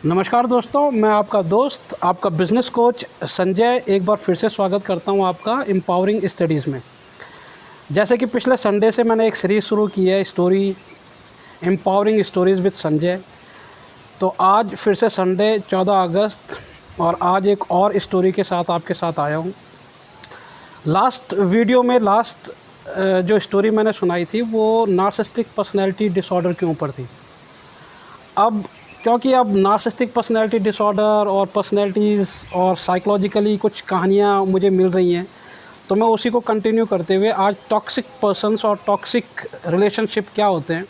नमस्कार दोस्तों, मैं आपका दोस्त, आपका बिज़नेस कोच संजय एक बार फिर से स्वागत करता हूं आपका एम्पावरिंग स्टडीज़ में। जैसे कि पिछले संडे से मैंने एक सीरीज़ शुरू की है, story empowering stories with Sanjay. तो आज फिर से संडे 14 अगस्त और आज एक और स्टोरी के साथ आपके साथ आया हूं। लास्ट वीडियो में जो स्टोरी मैंने सुनाई थी वो नार्सिसिस्टिक पर्सनैलिटी डिसऑर्डर के ऊपर थी। अब क्योंकि अब नार्सिसिस्टिक पर्सनैलिटी डिसऑर्डर और पर्सनैलिटीज़ और साइकोलॉजिकली कुछ कहानियाँ मुझे मिल रही हैं, तो मैं उसी को कंटिन्यू करते हुए आज टॉक्सिक पर्सन्स और टॉक्सिक रिलेशनशिप क्या होते हैं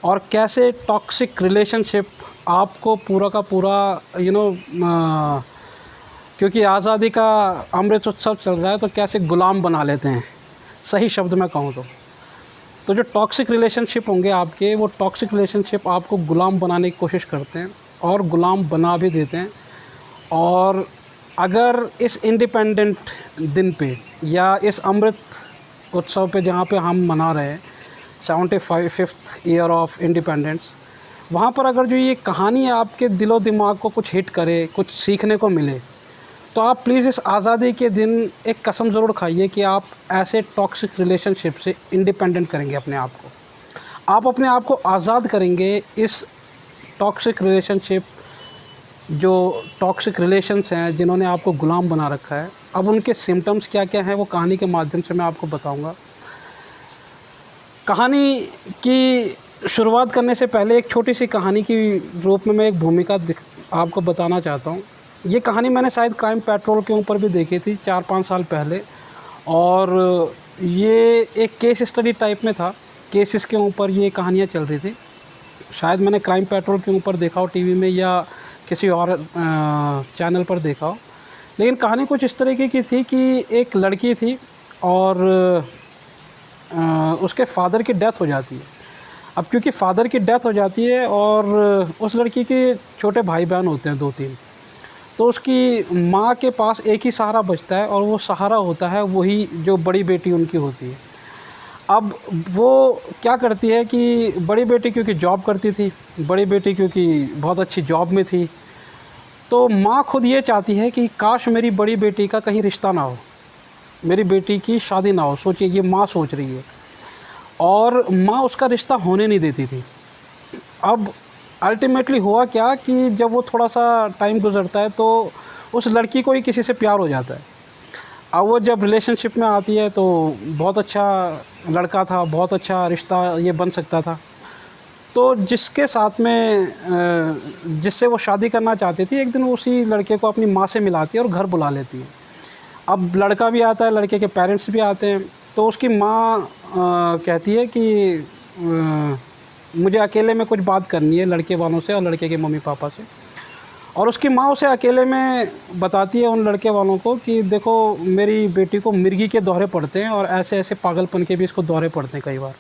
और कैसे टॉक्सिक रिलेशनशिप आपको पूरा का पूरा क्योंकि आज़ादी का अमृत उत्सव चल रहा है, तो कैसे गुलाम बना लेते हैं, सही शब्द में कहूँ तो जो टॉक्सिक रिलेशनशिप होंगे आपके, वो टॉक्सिक रिलेशनशिप आपको गुलाम बनाने की कोशिश करते हैं और गुलाम बना भी देते हैं। और अगर इस इंडिपेंडेंट दिन पे या इस अमृत उत्सव पे जहाँ पे हम मना रहे हैं 75th ईयर ऑफ इंडिपेंडेंस, वहाँ पर अगर जो ये कहानी है आपके दिलो दिमाग को कुछ हिट करे, कुछ सीखने को मिले, तो आप प्लीज़ इस आज़ादी के दिन एक कसम ज़रूर खाइए कि आप ऐसे टॉक्सिक रिलेशनशिप से इंडिपेंडेंट करेंगे अपने आप को। आप अपने आप को आज़ाद करेंगे इस टॉक्सिक रिलेशनशिप, जो टॉक्सिक रिलेशंस हैं जिन्होंने आपको गुलाम बना रखा है। अब उनके सिम्टम्स क्या क्या हैं वो कहानी के माध्यम से मैं आपको बताऊंगा। कहानी की शुरुआत करने से पहले एक छोटी सी कहानी की रूप में मैं एक भूमिका आपको बताना चाहता हूँ। ये कहानी मैंने शायद क्राइम पेट्रोल के ऊपर भी देखी थी 4-5 साल पहले, और ये एक केस स्टडी टाइप में था। केसेस के ऊपर ये कहानियाँ चल रही थी। शायद मैंने क्राइम पेट्रोल के ऊपर देखा हो टीवी में या किसी और चैनल पर देखा हो। लेकिन कहानी कुछ इस तरीके की थी कि एक लड़की थी और उसके फादर की डेथ हो जाती है। अब क्योंकि फादर की डेथ हो जाती है और उस लड़की के छोटे भाई बहन होते हैं 2-3, तो उसकी माँ के पास एक ही सहारा बचता है और वो सहारा होता है वही जो बड़ी बेटी उनकी होती है। अब वो क्या करती है कि बड़ी बेटी क्योंकि जॉब करती थी, बड़ी बेटी क्योंकि बहुत अच्छी जॉब में थी, तो माँ खुद ये चाहती है कि काश मेरी बड़ी बेटी का कहीं रिश्ता ना हो, मेरी बेटी की शादी ना हो। सोचिए, ये माँ सोच रही है और माँ उसका रिश्ता होने नहीं देती थी। अब अल्टीमेटली हुआ क्या कि जब वो थोड़ा सा टाइम गुजरता है तो उस लड़की को ही किसी से प्यार हो जाता है। अब वो जब रिलेशनशिप में आती है तो बहुत अच्छा लड़का था, बहुत अच्छा रिश्ता ये बन सकता था। तो जिसके साथ में जिससे वो शादी करना चाहती थी, एक दिन उसी लड़के को अपनी माँ से मिलाती है और घर बुला लेती है। अब लड़का भी आता है, लड़के के पेरेंट्स भी आते हैं। तो उसकी माँ कहती है कि मुझे अकेले में कुछ बात करनी है लड़के वालों से और लड़के के मम्मी पापा से। और उसकी माँ उसे अकेले में बताती है उन लड़के वालों को कि देखो, मेरी बेटी को मिर्गी के दौरे पड़ते हैं और ऐसे ऐसे पागलपन के भी इसको दौरे पड़ते हैं कई बार।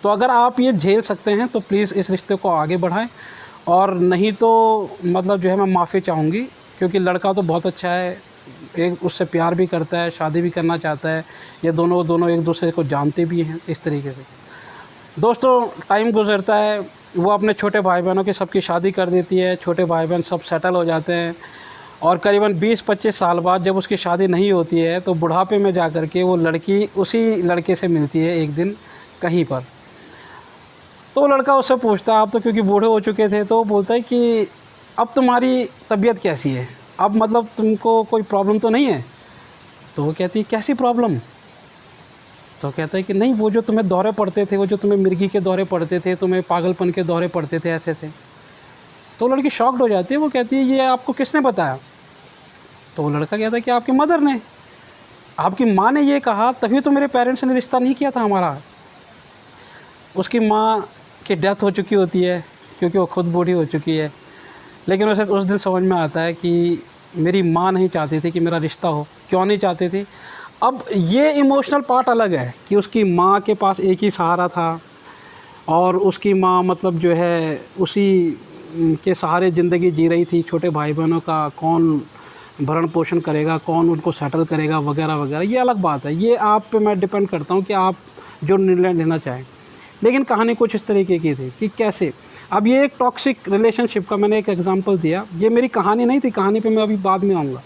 तो अगर आप ये झेल सकते हैं तो प्लीज़ इस रिश्ते को आगे बढ़ाएं, और नहीं तो मतलब जो है मैं माफ़ी चाहूँगी, क्योंकि लड़का तो बहुत अच्छा है, एक उससे प्यार भी करता है, शादी भी करना चाहता है, ये दोनों एक दूसरे को जानते भी हैं इस तरीके से। दोस्तों, टाइम गुजरता है, वो अपने छोटे भाई बहनों की सबकी शादी कर देती है, छोटे भाई बहन सब सेटल हो जाते हैं, और करीबन 20-25 साल बाद जब उसकी शादी नहीं होती है तो बुढ़ापे में जा कर के वो लड़की उसी लड़के से मिलती है एक दिन कहीं पर। तो लड़का उससे पूछता है, आप तो क्योंकि बूढ़े हो चुके थे, तो वो बोलता है कि अब तुम्हारी तबीयत कैसी है, अब मतलब तुमको कोई प्रॉब्लम तो नहीं है। तो वो कहती है, कैसी प्रॉब्लम? तो कहता है कि नहीं, वो जो तुम्हें दौरे पड़ते थे, वो जो तुम्हें मिर्गी के दौरे पड़ते थे, तुम्हें पागलपन के दौरे पड़ते थे ऐसे ऐसे। तो लड़की शॉक्ड हो जाती है, वो कहती है, ये आपको किसने बताया? तो वो लड़का कहता है कि आपकी मदर ने, आपकी माँ ने ये कहा, तभी तो मेरे पेरेंट्स ने रिश्ता नहीं किया था हमारा। उसकी माँ की डेथ हो चुकी होती है क्योंकि वो खुद बूढ़ी हो चुकी है, लेकिन उसे उस दिन समझ में आता है कि मेरी माँ नहीं चाहती थी कि मेरा रिश्ता हो। क्यों नहीं चाहती थी? अब ये इमोशनल पार्ट अलग है कि उसकी माँ के पास एक ही सहारा था और उसकी माँ मतलब जो है उसी के सहारे ज़िंदगी जी रही थी। छोटे भाई बहनों का कौन भरण पोषण करेगा, कौन उनको सेटल करेगा, वगैरह वगैरह, ये अलग बात है। ये आप पे मैं डिपेंड करता हूँ कि आप जो निर्णय लेना चाहें। लेकिन कहानी कुछ इस तरीके की थी कि कैसे अब ये एक टॉक्सिक रिलेशनशिप का मैंने एक एग्जांपल दिया, ये मेरी कहानी नहीं थी, कहानी पे मैं अभी बाद में आऊँगा।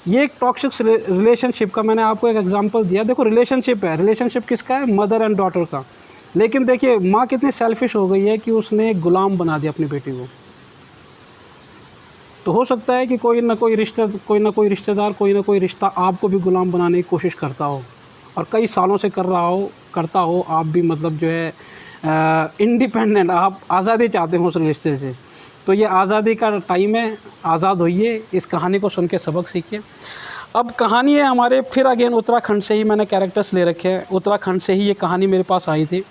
ये एक टॉक्सिक रिलेशनशिप का मैंने आपको एक एग्जांपल दिया। देखो रिलेशनशिप है, रिलेशनशिप किसका है? मदर एंड डॉटर का। लेकिन देखिए माँ कितनी सेल्फिश हो गई है कि उसने गुलाम बना दिया अपनी बेटी को। तो हो सकता है कि कोई ना कोई रिश्तेदार कोई ना कोई रिश्ता आपको भी गुलाम बनाने की कोशिश करता हो, और कई सालों से करता हो। आप भी मतलब जो है इंडिपेंडेंट, आप आज़ादी चाहते हो उस रिश्ते से। तो ये आज़ादी का टाइम है, आज़ाद होइए, इस कहानी को सुन के सबक सीखिए। अब कहानी है हमारे फिर अगेन उत्तराखंड से ही मैंने कैरेक्टर्स ले रखे हैं, उत्तराखंड से ही ये कहानी मेरे पास आई थी।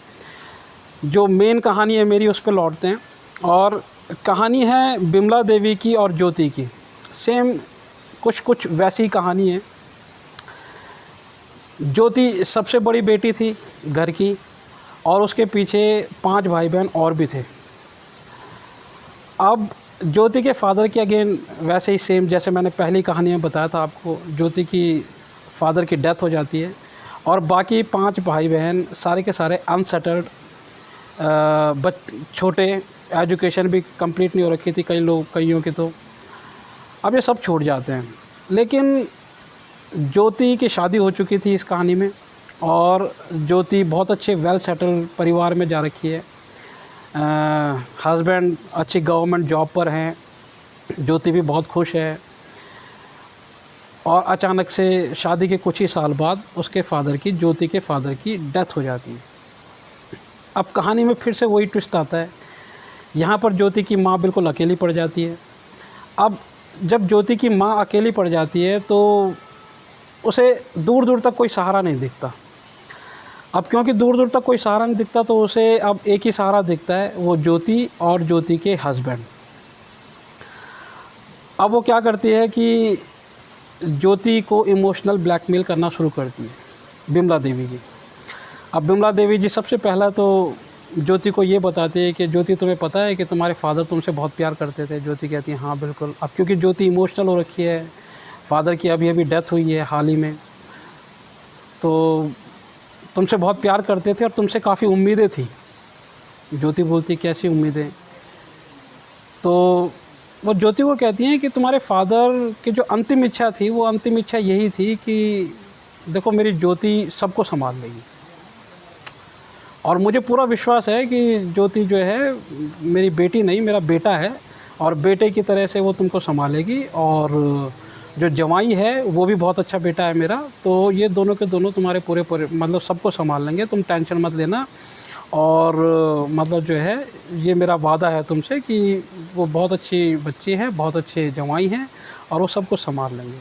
जो मेन कहानी है मेरी उस पर लौटते हैं, और कहानी है बिमला देवी की और ज्योति की। सेम कुछ वैसी कहानी है। ज्योति सबसे बड़ी बेटी थी घर की, और उसके पीछे 5 भाई बहन और भी थे। अब ज्योति के फादर की अगेन वैसे ही सेम जैसे मैंने पहली कहानी में बताया था आपको, ज्योति की फादर की डेथ हो जाती है, और बाकी 5 भाई बहन सारे के सारे अनसेटल्ड, छोटे, एजुकेशन भी कंप्लीट नहीं हो रखी थी कईयों की। तो अब ये सब छूट जाते हैं। लेकिन ज्योति की शादी हो चुकी थी इस कहानी में, और ज्योति बहुत अच्छे वेल सेटल्ड परिवार में जा रखी है। हस्बैंड अच्छी गवर्नमेंट जॉब पर हैं, ज्योति भी बहुत खुश है। और अचानक से शादी के कुछ ही साल बाद ज्योति के फादर की डेथ हो जाती है। अब कहानी में फिर से वही ट्विस्ट आता है। यहाँ पर ज्योति की माँ बिल्कुल अकेली पड़ जाती है। अब जब ज्योति की माँ अकेली पड़ जाती है तो उसे दूर दूर तक कोई सहारा नहीं दिखता। अब क्योंकि दूर दूर तक कोई सहारा नहीं दिखता तो उसे अब एक ही सहारा दिखता है, वो ज्योति और ज्योति के हस्बैंड। अब वो क्या करती है कि ज्योति को इमोशनल ब्लैकमेल करना शुरू करती है बिमला देवी जी। अब बिमला देवी जी सबसे पहला तो ज्योति को ये बताती है कि ज्योति तुम्हें पता है कि तुम्हारे फादर तुमसे बहुत प्यार करते थे। ज्योति कहती है हाँ बिल्कुल। अब क्योंकि ज्योति इमोशनल हो रखी है, फादर की अभी अभी डेथ हुई है हाल ही में, तो तुमसे बहुत प्यार करते थे और तुमसे काफ़ी उम्मीदें थी। ज्योति बोलती कैसी उम्मीदें? तो वो ज्योति को कहती हैं कि तुम्हारे फादर की जो अंतिम इच्छा थी, वो अंतिम इच्छा यही थी कि देखो मेरी ज्योति सबको संभाल लेगी, और मुझे पूरा विश्वास है कि ज्योति जो है मेरी बेटी नहीं, मेरा बेटा है, और बेटे की तरह से वो तुमको संभालेगी, और जो जवाई है वो भी बहुत अच्छा बेटा है मेरा। तो ये दोनों के दोनों तुम्हारे पूरे मतलब सबको संभाल लेंगे, तुम टेंशन मत लेना। और मतलब जो है ये मेरा वादा है तुमसे कि वो बहुत अच्छी बच्ची है, बहुत अच्छे जवाई हैं, और वो सबको संभाल लेंगे।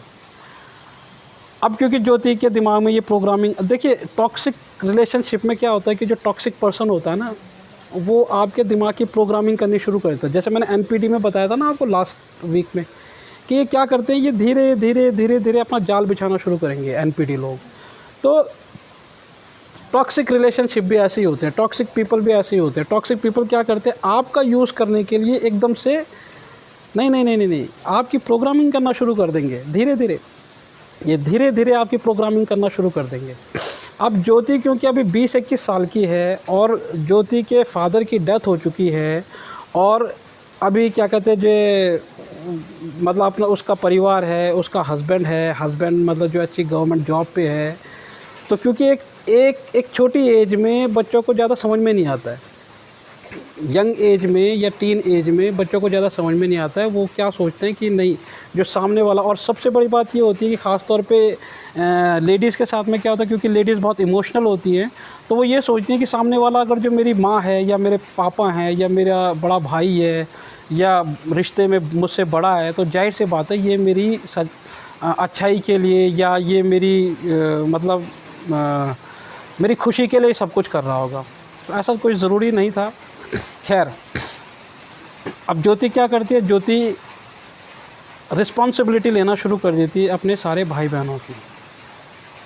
अब क्योंकि ज्योति के दिमाग में ये प्रोग्रामिंग, देखिए टॉक्सिक रिलेशनशिप में क्या होता है कि जो टॉक्सिक पर्सन होता है ना, वो आपके दिमाग की प्रोग्रामिंग करनी शुरू कर देता है। जैसे मैंने एनपीडी में बताया था ना आपको लास्ट वीक में, कि ये क्या करते हैं, ये धीरे धीरे धीरे धीरे अपना जाल बिछाना शुरू करेंगे एनपीडी लोग। तो टॉक्सिक रिलेशनशिप भी ऐसे ही होते हैं, टॉक्सिक पीपल भी ऐसे ही होते हैं। टॉक्सिक पीपल क्या करते हैं, आपका यूज़ करने के लिए एकदम से नहीं, आपकी प्रोग्रामिंग करना शुरू कर देंगे धीरे धीरे। ये धीरे धीरे आपकी प्रोग्रामिंग करना शुरू कर देंगे। अब ज्योति क्योंकि अभी 20-21 साल की है, और ज्योति के फादर की डेथ हो चुकी है, और अभी क्या कहते हैं जो मतलब अपना उसका परिवार है, उसका हस्बैंड है, हस्बैंड मतलब जो अच्छी गवर्नमेंट जॉब पे है। तो क्योंकि एक छोटी एज में बच्चों को ज़्यादा समझ में नहीं आता है, यंग एज में या टीन एज में बच्चों को ज़्यादा समझ में नहीं आता है। वो क्या सोचते हैं कि नहीं, जो सामने वाला, और सबसे बड़ी बात ये होती है कि ख़ास तौर पे लेडीज़ के साथ में क्या होता है, क्योंकि लेडीज़ बहुत इमोशनल होती हैं, तो वो ये सोचती हैं कि सामने वाला अगर जो मेरी माँ है, या मेरे पापा हैं, या मेरा बड़ा भाई है, या रिश्ते में मुझसे बड़ा है, तो जाहिर सी बात है ये मेरी अच्छाई के लिए, या ये मेरी मतलब मेरी खुशी के लिए सब कुछ कर रहा होगा। तो ऐसा कोई ज़रूरी नहीं था। खैर, अब ज्योति क्या करती है, ज्योति रिस्पॉन्सिबिलिटी लेना शुरू कर देती है अपने सारे भाई बहनों की।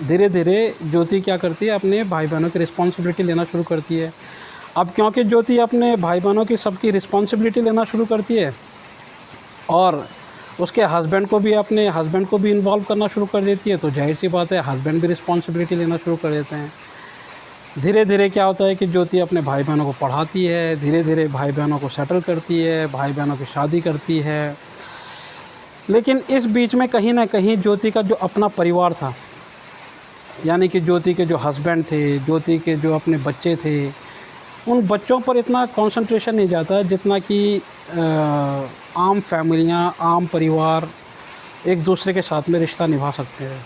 धीरे धीरे ज्योति क्या करती है, अपने भाई बहनों की रिस्पॉन्सिबिलिटी लेना शुरू करती है। अब क्योंकि ज्योति अपने भाई बहनों की सबकी रिस्पॉन्सिबिलिटी लेना शुरू करती है, और उसके हस्बैंड को भी इन्वॉल्व करना शुरू कर देती है, तो जाहिर सी बात है हस्बैंड भी रिस्पॉन्सिबिलिटी लेना शुरू कर देते हैं। धीरे धीरे क्या होता है कि ज्योति अपने भाई बहनों को पढ़ाती है, धीरे धीरे भाई बहनों को सेटल करती है, भाई बहनों की शादी करती है। लेकिन इस बीच में कहीं ना कहीं ज्योति का जो अपना परिवार था, यानी कि ज्योति के जो हस्बैंड थे, ज्योति के जो अपने बच्चे थे, उन बच्चों पर इतना कंसंट्रेशन नहीं जाता जितना कि आम फैमिलियाँ, आम परिवार एक दूसरे के साथ में रिश्ता निभा सकते हैं।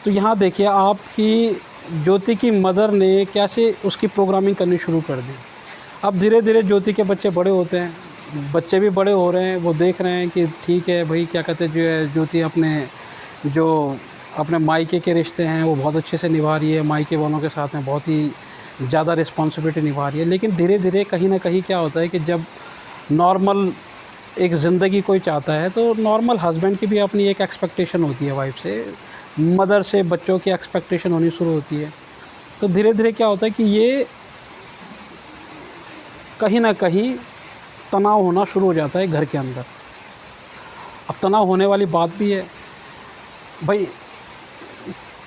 तो यहाँ देखिए आपकी ज्योति की मदर ने कैसे उसकी प्रोग्रामिंग करनी शुरू कर दी। अब धीरे धीरे ज्योति के बच्चे बड़े होते हैं, बच्चे भी बड़े हो रहे हैं, वो देख रहे हैं कि ठीक है भाई, क्या कहते हैं, जो है ज्योति अपने मायके के रिश्ते हैं वो बहुत अच्छे से निभा रही है, मायके वालों के साथ में बहुत ही ज़्यादा रिस्पॉन्सिबिलिटी निभा रही है। लेकिन धीरे धीरे कहीं ना कहीं क्या होता है कि जब नॉर्मल एक ज़िंदगी कोई चाहता है तो नॉर्मल हस्बैंड की भी अपनी एक एक्सपेक्टेशन होती है वाइफ से, मदर से बच्चों की एक्सपेक्टेशन होनी शुरू होती है। तो धीरे धीरे क्या होता है कि ये कहीं ना कहीं तनाव होना शुरू हो जाता है घर के अंदर। अब तनाव होने वाली बात भी है भाई,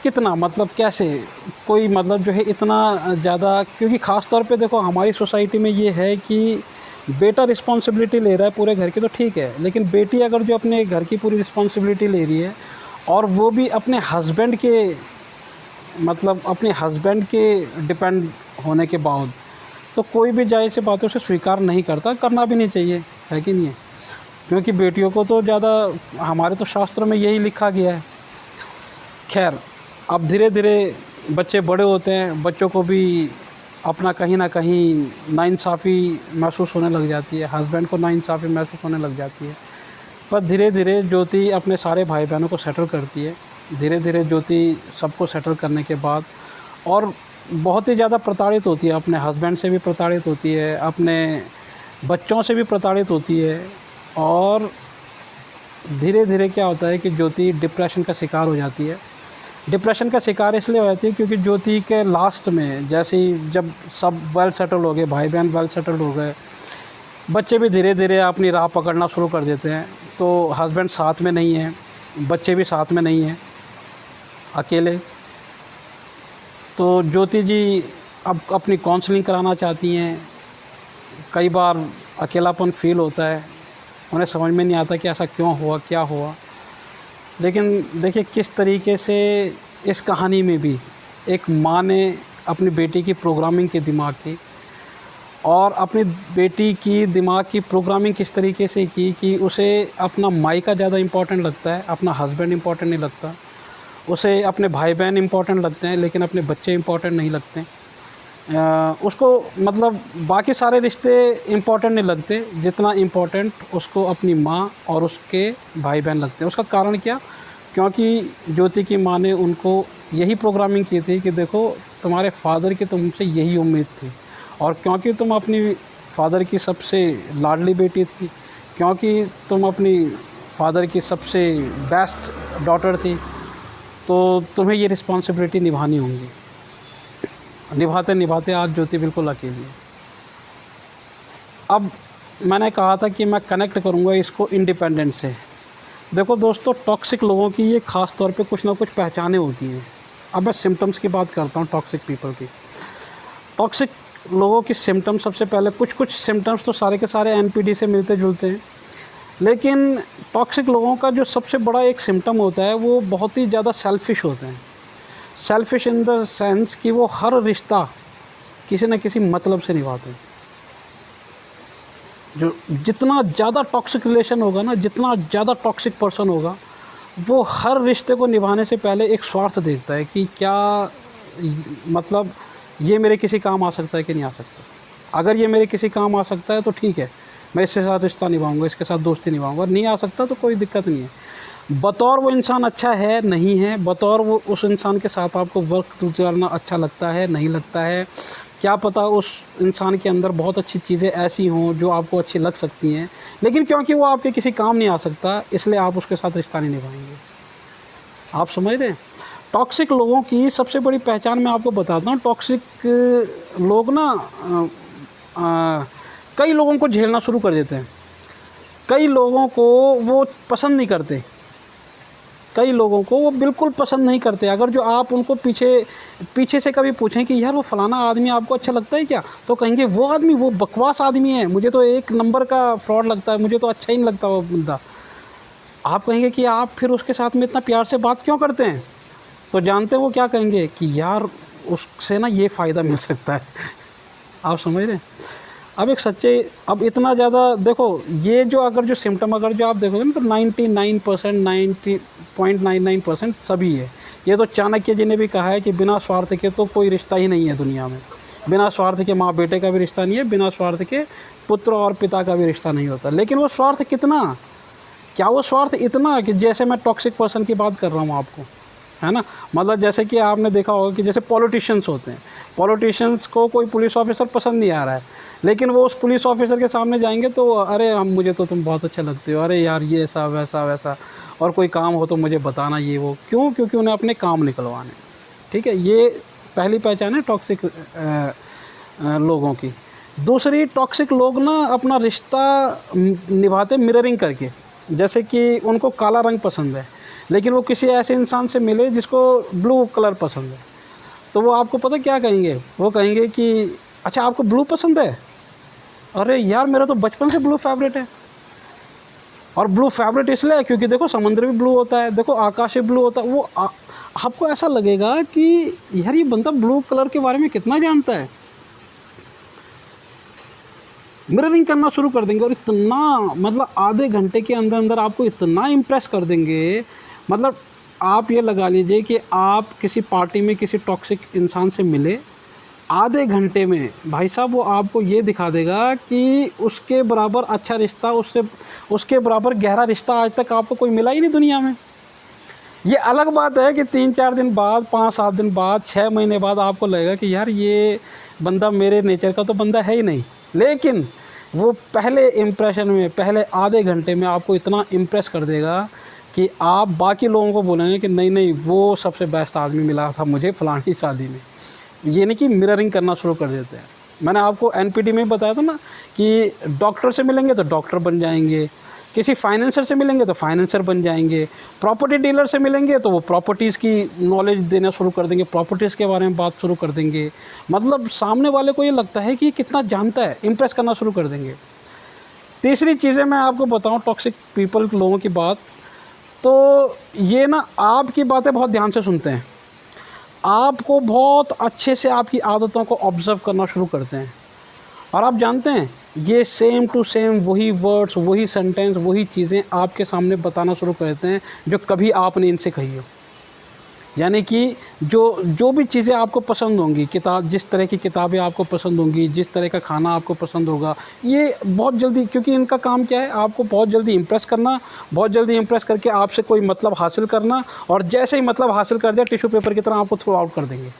कितना मतलब कैसे कोई मतलब जो है इतना ज़्यादा, क्योंकि ख़ास तौर पे देखो हमारी सोसाइटी में ये है कि बेटा रिस्पॉन्सिबिलिटी ले रहा है पूरे घर की तो ठीक है, लेकिन बेटी अगर जो अपने घर की पूरी रिस्पॉन्सिबिलिटी ले रही है और वो भी अपने हस्बैंड के मतलब अपने हस्बैंड के डिपेंड होने के बाद, तो कोई भी जायज़ सी बातों से स्वीकार नहीं करता, करना भी नहीं चाहिए, है कि नहीं है? क्योंकि बेटियों को तो ज़्यादा, हमारे तो शास्त्रों में यही लिखा गया है। खैर, अब धीरे धीरे बच्चे बड़े होते हैं, बच्चों को भी अपना कहीं ना कहीं नाइंसाफ़ी महसूस होने लग जाती है, हस्बैंड को नाइंसाफ़ी महसूस होने लग जाती है। पर धीरे धीरे ज्योति अपने सारे भाई बहनों को सेटल करती है। धीरे धीरे ज्योति सबको सेटल करने के बाद और बहुत ही ज़्यादा प्रताड़ित होती है, अपने हस्बैंड से भी प्रताड़ित होती है, अपने बच्चों से भी प्रताड़ित होती है। और धीरे धीरे क्या होता है कि ज्योति डिप्रेशन का शिकार हो जाती है। डिप्रेशन का शिकार इसलिए हो जाती है क्योंकि ज्योति के लास्ट में जैसे ही जब सब वेल सेटल हो गए, भाई बहन वेल सेटल हो गए, बच्चे भी धीरे धीरे अपनी राह पकड़ना शुरू कर देते हैं, तो हस्बैंड साथ में नहीं है, बच्चे भी साथ में नहीं हैं, अकेले। तो ज्योति जी अब अपनी काउंसलिंग कराना चाहती हैं। कई बार अकेलापन फील होता है, उन्हें समझ में नहीं आता कि ऐसा क्यों हुआ, क्या हुआ। लेकिन देखिए किस तरीके से इस कहानी में भी एक माँ ने अपनी बेटी की प्रोग्रामिंग की, दिमाग की, और अपनी बेटी की दिमाग की प्रोग्रामिंग किस तरीके से की कि उसे अपना मायका ज़्यादा इम्पोर्टेंट लगता है, अपना हस्बैंड इम्पोर्टेंट नहीं लगता, उसे अपने भाई बहन इम्पोर्टेंट लगते हैं लेकिन अपने बच्चे इम्पोर्टेंट नहीं लगते। उसको मतलब बाकी सारे रिश्ते इम्पोर्टेंट नहीं लगते जितना इम्पोर्टेंट उसको अपनी माँ और उसके भाई बहन लगते हैं। उसका कारण क्या? क्योंकि ज्योति की माँ ने उनको यही प्रोग्रामिंग की थी कि देखो तुम्हारे फादर की तुमसे यही उम्मीद थी, और क्योंकि तुम अपनी फादर की सबसे लाडली बेटी थी, क्योंकि तुम अपनी फादर की सबसे बेस्ट डॉटर थी, तो तुम्हें ये रिस्पॉन्सिबिलिटी निभानी होंगी। निभाते निभाते आज ज्योति बिल्कुल अकेली है। अब मैंने कहा था कि मैं कनेक्ट करूँगा इसको इंडिपेंडेंस से। देखो दोस्तों, टॉक्सिक लोगों की ये ख़ास तौर पे कुछ ना कुछ पहचानें होती हैं। अब मैं सिम्टम्स की बात करता हूँ टॉक्सिक पीपल की। टॉक्सिक लोगों की सिम्टम्स, सबसे पहले कुछ सिम्टम्स तो सारे के सारे एनपीडी से मिलते जुलते हैं, लेकिन टॉक्सिक लोगों का जो सबसे बड़ा एक सिम्टम होता है वो बहुत ही ज़्यादा सेल्फिश होते हैं। सेल्फिश इन द सेंस कि वो हर रिश्ता किसी न किसी मतलब से निभाते हैं। जो जितना ज़्यादा टॉक्सिक रिलेशन होगा ना, जितना ज़्यादा टॉक्सिक पर्सन होगा, वो हर रिश्ते को निभाने से पहले एक स्वार्थ देखता है कि क्या मतलब ये मेरे किसी काम आ सकता है कि नहीं आ सकता। अगर ये मेरे किसी काम आ सकता है तो ठीक है, मैं इसके साथ रिश्ता निभाऊंगा, इसके साथ दोस्ती निभाऊंगा। नहीं आ सकता तो कोई दिक्कत नहीं है। बतौर वो इंसान अच्छा है नहीं है, बतौर वो उस इंसान के साथ आपको वक्त गुजारना अच्छा लगता है नहीं लगता है, क्या पता उस इंसान के अंदर बहुत अच्छी चीज़ें ऐसी हों जो आपको अच्छी लग सकती हैं, लेकिन क्योंकि वो आपके किसी काम नहीं आ सकता इसलिए आप उसके साथ रिश्ता नहीं निभाएंगे। आप समझ रहे हैं? टॉक्सिक लोगों की सबसे बड़ी पहचान मैं आपको बताता हूँ। टॉक्सिक लोग ना कई लोगों को झेलना शुरू कर देते हैं, कई लोगों को वो पसंद नहीं करते, कई लोगों को वो बिल्कुल पसंद नहीं करते। अगर जो आप उनको पीछे से कभी पूछें कि यार वो फ़लाना आदमी आपको अच्छा लगता है क्या, तो कहेंगे वो आदमी वो बकवास आदमी है, मुझे तो एक नंबर का फ्रॉड लगता है, मुझे तो अच्छा ही नहीं लगता वो बंदा। आप कहेंगे कि आप फिर उसके साथ में इतना प्यार से बात क्यों करते हैं, तो जानते हैं वो क्या कहेंगे कि यार उससे ना ये फ़ायदा मिल सकता है। आप समझ रहे हैं। अब एक सच्चे, अब इतना ज़्यादा देखो, ये जो अगर जो सिम्टम अगर जो आप देखोगे ना, तो 99%, 90.99% सभी है। ये तो चाणक्य जी ने भी कहा है कि बिना स्वार्थ के तो कोई रिश्ता ही नहीं है दुनिया में। बिना स्वार्थ के माँ बेटे का भी रिश्ता नहीं है, बिना स्वार्थ के पुत्र और पिता का भी रिश्ता नहीं होता। लेकिन वो स्वार्थ कितना, क्या वो स्वार्थ इतना कि जैसे मैं टॉक्सिक पर्सन की बात कर रहा हूँ आपको, है ना, मतलब जैसे कि आपने देखा होगा कि जैसे पॉलिटिशियंस होते हैं, पॉलिटिशियंस को कोई पुलिस ऑफिसर पसंद नहीं आ रहा है, लेकिन वो उस पुलिस ऑफिसर के सामने जाएंगे तो अरे हम मुझे तो तुम बहुत अच्छे लगते हो, अरे यार ये ऐसा वैसा वैसा, और कोई काम हो तो मुझे बताना, ये वो। क्यों? क्योंकि उन्हें अपने काम निकलवाने। ठीक है, ये पहली पहचान है टॉक्सिक लोगों की। दूसरी, टॉक्सिक लोग ना अपना रिश्ता निभाते मिररिंग करके। जैसे कि उनको काला रंग पसंद है, लेकिन वो किसी ऐसे इंसान से मिले जिसको ब्लू कलर पसंद है, तो वो आपको पता क्या कहेंगे, वो कहेंगे कि अच्छा आपको ब्लू पसंद है, अरे यार मेरा तो बचपन से ब्लू फेवरेट है। और ब्लू फेवरेट इसलिए क्योंकि देखो समुद्र भी ब्लू होता है, देखो आकाश भी ब्लू होता है। वो आपको ऐसा लगेगा कि यार ये बंदा ब्लू कलर के बारे में कितना जानता है। मिररिंग करना शुरू कर देंगे और इतना, मतलब आधे घंटे के अंदर अंदर आपको इतना इम्प्रेस कर देंगे। मतलब आप ये लगा लीजिए कि आप किसी पार्टी में किसी टॉक्सिक इंसान से मिले, आधे घंटे में भाई साहब वो आपको ये दिखा देगा कि उसके बराबर अच्छा रिश्ता, उसके बराबर गहरा रिश्ता आज तक आपको कोई मिला ही नहीं दुनिया में। ये अलग बात है कि 3-4 दिन बाद, 5-7 दिन बाद, 6 महीने बाद आपको लगेगा कि यार ये बंदा मेरे नेचर का तो बंदा है ही नहीं, लेकिन वो पहले इम्प्रेशन में, पहले आधे घंटे में आपको इतना इम्प्रेस कर देगा कि आप बाकी लोगों को बोलेंगे कि नहीं नहीं वो सबसे बेस्ट आदमी मिला था मुझे फलानी शादी में। ये नहीं कि मिररिंग करना शुरू कर देते हैं। मैंने आपको एनपीटी में बताया था ना कि डॉक्टर से मिलेंगे तो डॉक्टर बन जाएंगे, किसी फाइनेंसर से मिलेंगे तो फाइनेंसर बन जाएंगे, प्रॉपर्टी डीलर से मिलेंगे तो वो प्रॉपर्टीज़ की नॉलेज देना शुरू कर देंगे, प्रॉपर्टीज़ के बारे में बात शुरू कर देंगे। मतलब सामने वाले को ये लगता है कि ये कितना जानता है, इम्प्रेस करना शुरू कर देंगे। तीसरी चीज़ें मैं आपको बताऊँ टॉक्सिक पीपल लोगों की बात, तो ये ना आपकी बातें बहुत ध्यान से सुनते हैं, आपको बहुत अच्छे से आपकी आदतों को ऑब्ज़र्व करना शुरू करते हैं। और आप जानते हैं ये सेम टू सेम वही वर्ड्स, वही सेंटेंस, वही चीज़ें आपके सामने बताना शुरू करते हैं जो कभी आपने इनसे कही हो। यानी कि जो भी चीज़ें आपको पसंद होंगी, किताब, जिस तरह की किताबें आपको पसंद होंगी, जिस तरह का खाना आपको पसंद होगा, ये बहुत जल्दी, क्योंकि इनका काम क्या है, आपको बहुत जल्दी इम्प्रेस करना, बहुत जल्दी इम्प्रेस करके आपसे कोई मतलब हासिल करना, और जैसे ही मतलब हासिल कर दिया टिश्यू पेपर की तरह आपको थ्रो आउट कर देंगे।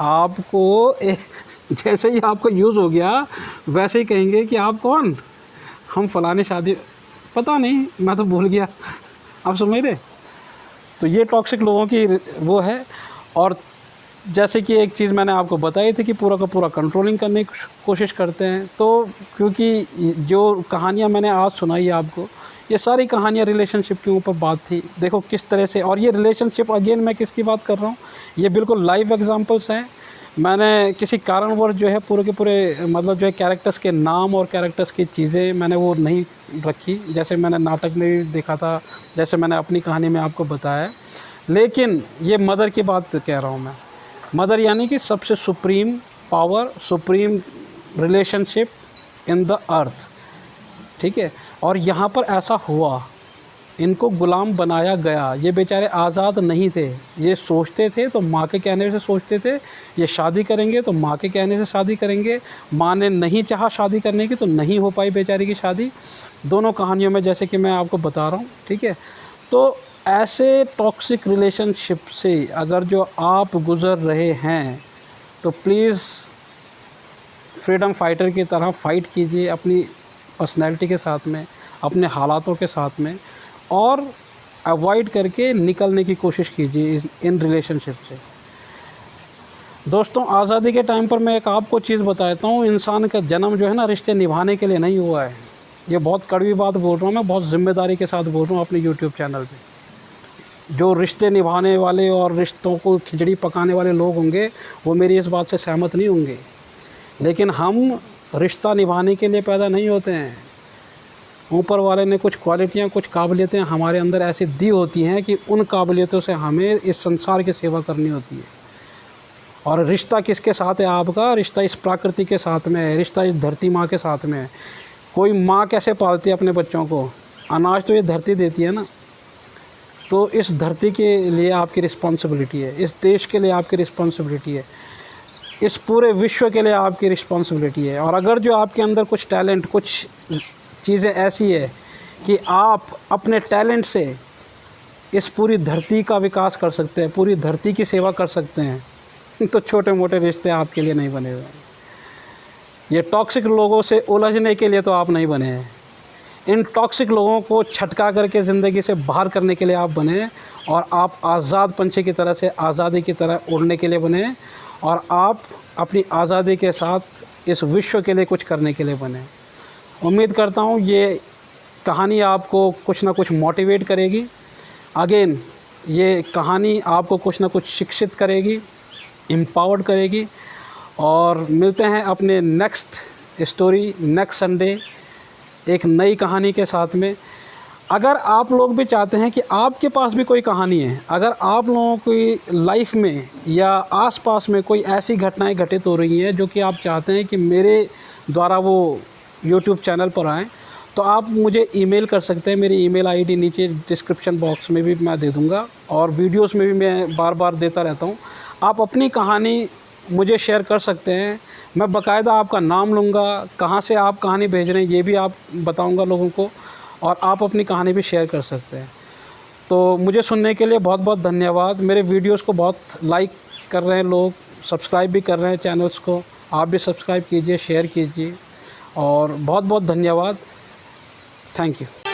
आपको जैसे ही आपको यूज़ हो गया वैसे ही कहेंगे कि आप कौन, हम फलाने शादी, पता नहीं मैं तो भूल गया। आप समझ रहे। तो ये टॉक्सिक लोगों की वो है। और जैसे कि एक चीज़ मैंने आपको बताई थी कि पूरा का पूरा कंट्रोलिंग करने की कोशिश करते हैं। तो क्योंकि जो कहानियाँ मैंने आज सुनाई आपको, ये सारी कहानियाँ रिलेशनशिप के ऊपर बात थी। देखो किस तरह से, और ये रिलेशनशिप अगेन मैं किसकी बात कर रहा हूँ, ये बिल्कुल लाइव एग्जांपल्स हैं। मैंने किसी कारणवश जो है पूरे के पूरे मतलब जो है कैरेक्टर्स के नाम और कैरेक्टर्स की चीज़ें मैंने वो नहीं रखी, जैसे मैंने नाटक में भी देखा था, जैसे मैंने अपनी कहानी में आपको बताया। लेकिन ये मदर की बात कह रहा हूँ मैं। मदर यानी कि सबसे supreme power, supreme relationship in the earth. ठीक है। और यहाँ पर ऐसा हुआ, इनको गुलाम बनाया गया। ये बेचारे आज़ाद नहीं थे, ये सोचते थे तो माँ के कहने से सोचते थे, ये शादी करेंगे तो माँ के कहने से शादी करेंगे। माँ ने नहीं चाहा शादी करने की तो नहीं हो पाई बेचारी की शादी, दोनों कहानियों में जैसे कि मैं आपको बता रहा हूँ। ठीक है। तो ऐसे टॉक्सिक रिलेशनशिप से अगर जो आप गुज़र रहे हैं तो प्लीज़ फ्रीडम फाइटर की तरह फ़ाइट कीजिए अपनी पर्सनैलिटी के साथ में, अपने हालातों के साथ में, और अवॉइड करके निकलने की कोशिश कीजिए इन रिलेशनशिप से। दोस्तों, आज़ादी के टाइम पर मैं एक आपको चीज़ बताता हूँ, इंसान का जन्म जो है ना रिश्ते निभाने के लिए नहीं हुआ है। ये बहुत कड़वी बात बोल रहा हूँ मैं, बहुत ज़िम्मेदारी के साथ बोल रहा हूँ अपने यूट्यूब चैनल पे। जो रिश्ते निभाने वाले और रिश्तों को खिचड़ी पकाने वाले लोग होंगे वो मेरी इस बात से सहमत नहीं होंगे, लेकिन हम रिश्ता निभाने के लिए पैदा नहीं होते हैं। ऊपर वाले ने कुछ क्वालिटियाँ, कुछ काबिलियतें हमारे अंदर ऐसी दी होती हैं कि उन काबिलियतों से हमें इस संसार की सेवा करनी होती है। और रिश्ता किसके साथ है आपका? रिश्ता इस प्रकृति के साथ में है, रिश्ता इस धरती माँ के साथ में है। कोई माँ कैसे पालती है अपने बच्चों को? अनाज तो ये धरती देती है ना। तो इस धरती के लिए आपकी रिस्पॉन्सिबिलिटी है, इस देश के लिए आपकी रिस्पॉन्सिबिलिटी है, इस पूरे विश्व के लिए आपकी रिस्पॉन्सिबिलिटी है। और अगर जो आपके अंदर कुछ टैलेंट, कुछ चीज़ें ऐसी है कि आप अपने टैलेंट से इस पूरी धरती का विकास कर सकते हैं, पूरी धरती की सेवा कर सकते हैं, तो छोटे मोटे रिश्ते आपके लिए नहीं बने हुए हैं। ये टॉक्सिक लोगों से उलझने के लिए तो आप नहीं बने हैं। इन टॉक्सिक लोगों को छटका करके ज़िंदगी से बाहर करने के लिए आप बने, और आप आज़ाद पंछी की तरह से आज़ादी की तरह उड़ने के लिए बने, और आप अपनी आज़ादी के साथ इस विश्व के लिए कुछ करने के लिए बने। उम्मीद करता हूँ ये कहानी आपको कुछ ना कुछ मोटिवेट करेगी। अगेन, ये कहानी आपको कुछ ना कुछ शिक्षित करेगी, एम्पावर्ड करेगी। और मिलते हैं अपने नेक्स्ट स्टोरी, नेक्स्ट संडे, एक नई कहानी के साथ में। अगर आप लोग भी चाहते हैं कि आपके पास भी कोई कहानी है, अगर आप लोगों की लाइफ में या आसपास में कोई ऐसी घटनाएं घटित हो रही हैं जो कि आप चाहते हैं कि मेरे द्वारा वो यूट्यूब चैनल पर आएँ, तो आप मुझे ईमेल कर सकते हैं। मेरी ईमेल आईडी नीचे डिस्क्रिप्शन बॉक्स में भी मैं दे दूँगा, और वीडियोस में भी मैं बार बार देता रहता हूँ। आप अपनी कहानी मुझे शेयर कर सकते हैं। मैं बाकायदा आपका नाम लूँगा, कहाँ से आप कहानी भेज रहे हैं ये भी आप बताऊँगा लोगों को, और आप अपनी कहानी भी शेयर कर सकते हैं। तो मुझे सुनने के लिए बहुत बहुत धन्यवाद। मेरे वीडियोस को बहुत लाइक कर रहे हैं लोग, सब्सक्राइब भी कर रहे हैं चैनल्स को। आप भी सब्सक्राइब कीजिए, शेयर कीजिए, और बहुत बहुत धन्यवाद। Thank you.